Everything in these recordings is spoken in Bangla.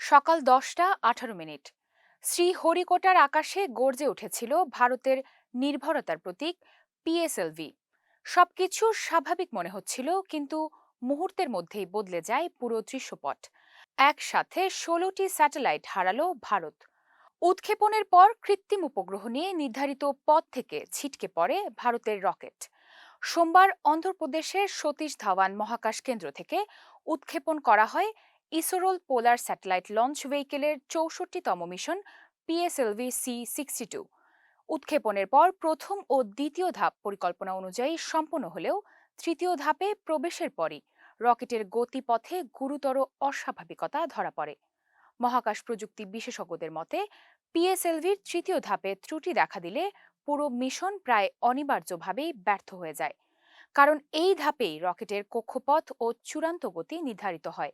সকাল 10টা 18 মিনিট। শ্রীহরিকোটার আকাশে গর্জে উঠেছিল ভারতের নির্ভরতার প্রতীক পিএসএলভি। সবকিছু স্বাভাবিক মনে হচ্ছিল, কিন্তু মুহূর্তের মধ্যেই বদলে যায় পুরো দৃশ্যপট। একসাথে 16টি স্যাটেলাইট হারালো ভারত। উৎক্ষেপণের পর কৃত্রিম উপগ্রহ নিয়ে নির্ধারিত পথ থেকে ছিটকে পড়ে ভারতের রকেট। সোমবার অন্ধ্রপ্রদেশের সতীশ ধাওয়ান মহাকাশ কেন্দ্র থেকে উৎক্ষেপণ করা হয় ইসরোল পোলার স্যাটেলাইট লঞ্চ ভেহিকেলের 64তম মিশন PSLV-C62। উৎক্ষেপণের পর প্রথম ও দ্বিতীয় ধাপ পরিকল্পনা অনুযায়ী সম্পন্ন হলেও তৃতীয় ধাপে প্রবেশের পরই রকেটের গতিপথে গুরুতর অস্বাভাবিকতা ধরা পড়ে। মহাকাশ প্রযুক্তি বিশেষজ্ঞদের মতে, পিএসএলভির তৃতীয় ধাপে ত্রুটি দেখা দিলে পুরো মিশন প্রায় অনিবার্যভাবেই ব্যর্থ হয়ে যায়। কারণ এই ধাপেই রকেটের কক্ষপথ ও চূড়ান্ত গতি নির্ধারিত হয়।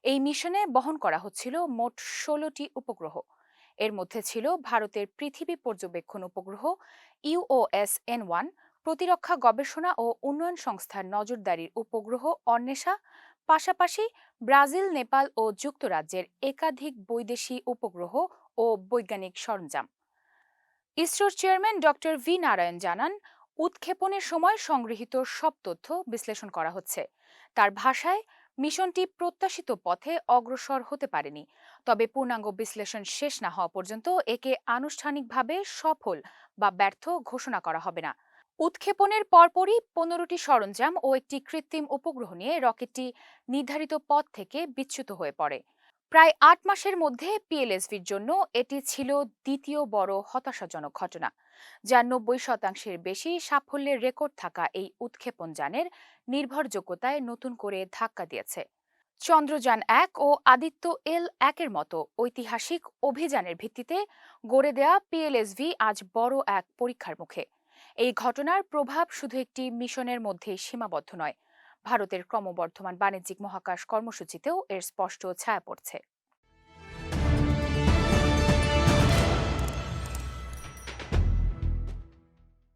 এই মিশনে বহন করা হচ্ছিল মোট 16টি উপগ্রহ। এর মধ্যে ছিল ভারতের পৃথিবী পর্যবেক্ষণ উপগ্রহ UOS-N1, প্রতিরক্ষা গবেষণা ও উন্নয়ন সংস্থার নজরদারির উপগ্রহ অন্বেষা, পাশাপাশি ব্রাজিল, নেপাল ও যুক্তরাজ্যের একাধিক বৈদেশিক উপগ্রহ ও বৈজ্ঞানিক সরঞ্জাম। ইসরোর চেয়ারম্যান ডক্টর ভি নারায়ণ জানান, উৎক্ষেপণের সময় সংগৃহীত সব তথ্য বিশ্লেষণ করা হচ্ছে। তার ভাষায়, মিশনটি প্রত্যাশিত পথে অগ্রসর হতে পারেনি, তবে পূর্ণাঙ্গ বিশ্লেষণ শেষ না হওয়া পর্যন্ত একে আনুষ্ঠানিকভাবে সফল বা ব্যর্থ ঘোষণা করা হবে না। উৎক্ষেপণের পরপরই 15টি সরঞ্জাম ও একটি কৃত্রিম উপগ্রহ নিয়ে রকেটটি নির্ধারিত পথ থেকে বিচ্যুত হয়ে পড়ে। প্রায় 8 মাসের মধ্যে পিএলএসভির জন্য এটি ছিল দ্বিতীয় বড় হতাশাজনক ঘটনা। যা 90%-এর বেশি সাফল্যের রেকর্ড থাকা এই উৎক্ষেপণ যানের নির্ভরযোগ্যতায় নতুন করে ধাক্কা দিয়েছে। চন্দ্রযান-1 ও আদিত্য-L1-এর মতো ঐতিহাসিক অভিযানের ভিত্তিতে গড়ে দেয়া পিএলএসভি আজ বড় এক পরীক্ষার মুখে। এই ঘটনার প্রভাব শুধু একটি মিশনের মধ্যেই সীমাবদ্ধ নয়, ভারতের ক্রমবর্ধমান বাণিজ্যিক মহাকাশ কর্মসূচিতেও এর স্পষ্ট ছায়া পড়ছে।